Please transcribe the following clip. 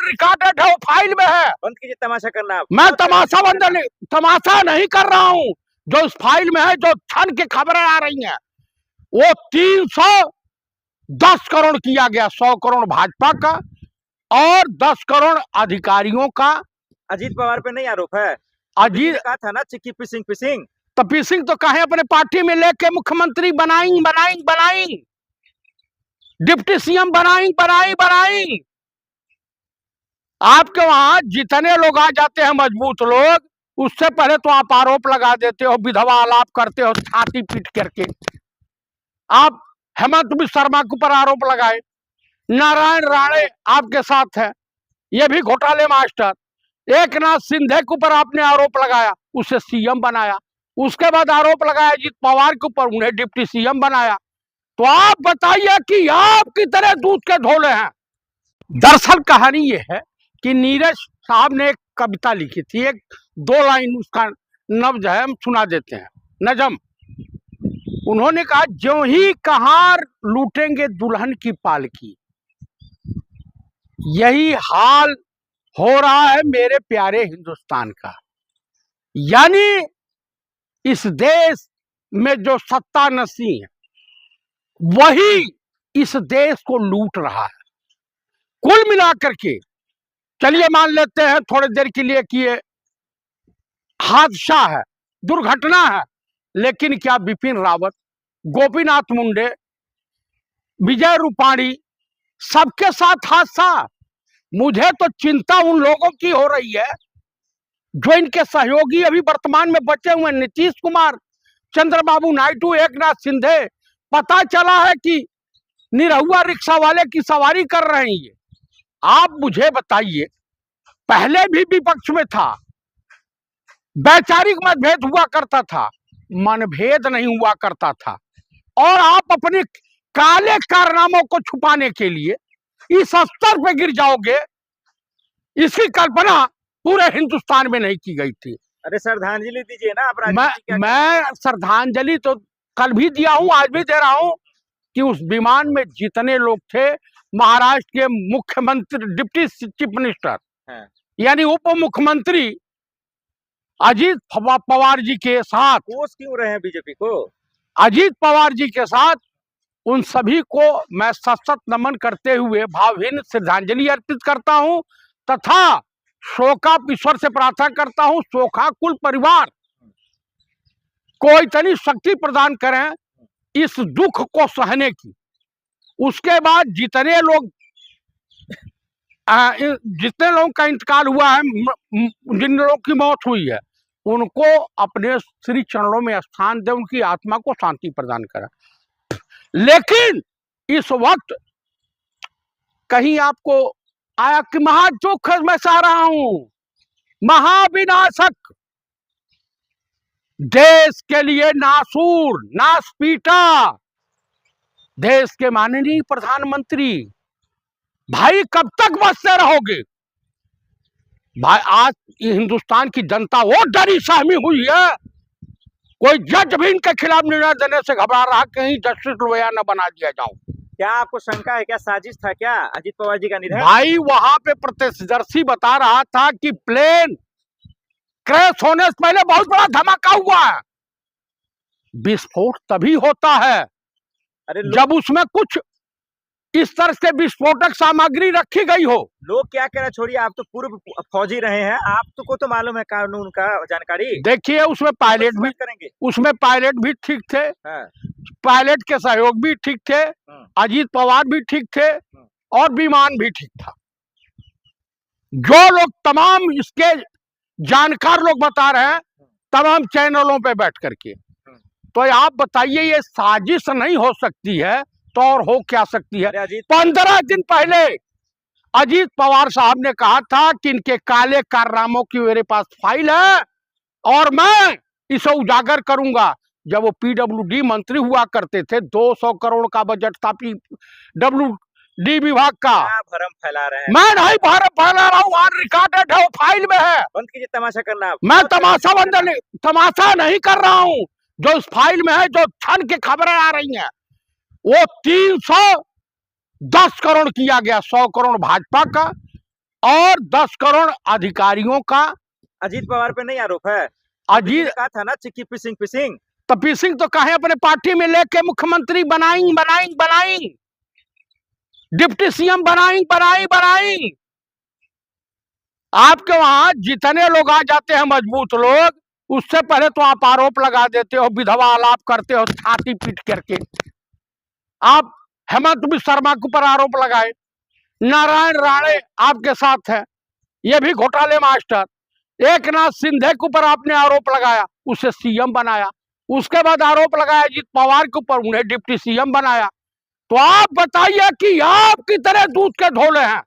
Recorded है, वो file में है। बंद कीजिए तमाशा करना। मैं तमाशा नहीं कर रहा हूं। जो उस फाइल में है, जो छन के खबरें आ रही हैं, वो 310 करोड़ किया गया। 100 करोड़ भाजपा का और 10 करोड़ अधिकारियों का। अजीत पवार पे नहीं आरोप है? अजीत कहा था ना चिक्की पिसिंग। तो पिसिंग तो कहे अपने पार्टी में लेके मुख्यमंत्री बनाई, डिप्टी सीएम बनाई। आपके वहां जितने लोग आ जाते हैं मजबूत लोग, उससे पहले तो आप आरोप लगा देते हो, विधवा आलाप करते हो छाती पीट करके। आप हेमंत बिस्वा शर्मा के ऊपर आरोप लगाए, नारायण राणे आपके साथ है, ये भी घोटाले मास्टर। एकनाथ शिंदे के ऊपर आपने आरोप लगाया, उसे सीएम बनाया। उसके बाद आरोप लगाया अजीत पवार के ऊपर, उन्हें डिप्टी सीएम बनाया। तो आप बताइए कि आप कितने दूध के धोले हैं। दरअसल कहानी ये है कि नीरज साहब ने एक कविता लिखी थी, एक 2 लाइन उसका नब्ज है, हम सुना देते हैं। नजम, उन्होंने कहा, ज्यों ही कहार लूटेंगे दुल्हन की पालकी, यही हाल हो रहा है मेरे प्यारे हिंदुस्तान का। यानी इस देश में जो सत्ता नसी है, वही इस देश को लूट रहा है। कुल मिलाकर के चलिए मान लेते हैं थोड़ी देर के लिए कि ये हादसा है, दुर्घटना है, लेकिन क्या बिपिन रावत, गोपीनाथ मुंडे, विजय रूपाणी, सबके साथ हादसा? मुझे तो चिंता उन लोगों की हो रही है जो इनके सहयोगी अभी वर्तमान में बचे हुए, नीतीश कुमार, चंद्रबाबू नायडू, एकनाथ शिंदे। पता चला है कि निरहुआ रिक्शा वाले की सवारी कर रहे हैं ये। आप मुझे बताइए, पहले भी विपक्ष में था, वैचारिक मतभेद हुआ करता था, मनभेद नहीं हुआ करता था, और आप अपने काले कारनामों को छुपाने के लिए इस स्तर पे गिर जाओगे, इसकी कल्पना पूरे हिंदुस्तान में नहीं की गई थी। अरे श्रद्धांजलि दीजिए ना आप। मैं श्रद्धांजलि तो कल भी दिया हूं, आज भी दे रहा हूं कि उस विमान में जितने लोग थे, महाराष्ट्र के मुख्यमंत्री, डिप्टी चीफ मिनिस्टर, यानी उप मुख्यमंत्री अजीत पवार जी के साथ, कोस क्यों रहे हैं बीजेपी को? अजीत पवार जी के साथ उन सभी को मैं सशक्त नमन करते हुए भावहीन श्रद्धांजलि अर्पित करता हूं, तथा शोका ईश्वर से प्रार्थना करता हूं, शोका कुल परिवार को इतनी शक्ति प्रदान करें इस दुख को सहने की। उसके बाद जितने लोगों का इंतकाल हुआ है, जिन लोगों की मौत हुई है, उनको अपने श्री चरणों में स्थान दे, उनकी आत्मा को शांति प्रदान करें। लेकिन इस वक्त कहीं आपको आया कि महादुख मैं सह रहा हूं, महाविनाशक, देश के लिए नासूर, नासपीटा देश के माननीय प्रधानमंत्री, भाई कब तक बचते रहोगे? भाई आज हिंदुस्तान की जनता वो डरी सहमी हुई है, कोई जज भी इनके खिलाफ निर्णय देने से घबरा रहा, कहीं जस्टिस लोया न बना दिया जाऊं। क्या आपको शंका है, क्या साजिश था क्या अजीत पवार जी का निधन? भाई वहां पे प्रत्यक्षदर्शी बता रहा था कि प्लेन क्रैश होने से पहले बहुत बड़ा धमाका हुआ है। विस्फोट तभी होता है जब उसमें कुछ इस तरह से विस्फोटक सामग्री रखी गई हो। लोग क्या कह रहे, छोड़िए, आप तो पूर्व फौजी रहे हैं, आपको तो मालूम है कानून का जानकारी। देखिए उसमें पायलट भी ठीक थे, पायलट के सहयोग भी ठीक थे, अजीत पवार भी ठीक थे, और विमान भी ठीक था। जो लोग तमाम इसके जानकार लोग बता रहे हैं तमाम चैनलों पे बैठ करके, तो आप बताइए ये साजिश नहीं हो सकती है तो और हो क्या सकती है? 15 दिन पहले अजीत पवार साहब ने कहा था कि इनके काले कारनामों की मेरे पास फाइल है और मैं इसे उजागर करूंगा। जब वो पीडब्ल्यूडी मंत्री हुआ करते थे, 200 करोड़ का बजट था पीडब्ल्यूडी विभाग का। भरम फैला रहे हैं। मैं नहीं भरम फैला रहा हूँ, रिकॉर्डेड है, वो फाइल में है। बंद कीजिए तमाशा करना। मैं तमाशा नहीं कर रहा हूँ, जो उस फाइल में है, जो छन के खबरें आ रही हैं, वो 310 करोड़ किया गया। 100 करोड़ भाजपा का और 10 करोड़ अधिकारियों का। अजीत पवार पे नहीं आरोप है? अजीत कहा था ना चिक्की पिसिंग पिसिंग। तपी सिंह तो कहे अपने पार्टी में लेके मुख्यमंत्री बनाई, डिप्टी सीएम बनाई। आपके वहां जितने लोग आ जाते हैं मजबूत लोग, उससे पहले तो आप आरोप लगा देते हो, विधवा आलाप करते हो छाती पीट करके। आप हेमंत बिश्व शर्मा के ऊपर आरोप लगाए, नारायण राणे आपके साथ है, ये भी घोटाले मास्टर। एक नाथ शिंदे के ऊपर आपने आरोप लगाया, उसे सीएम बनाया। उसके बाद आरोप लगाया अजीत पवार के ऊपर, उन्हें डिप्टी सीएम बनाया। तो आप बताइए कि आप की तरह दूध के धोले हैं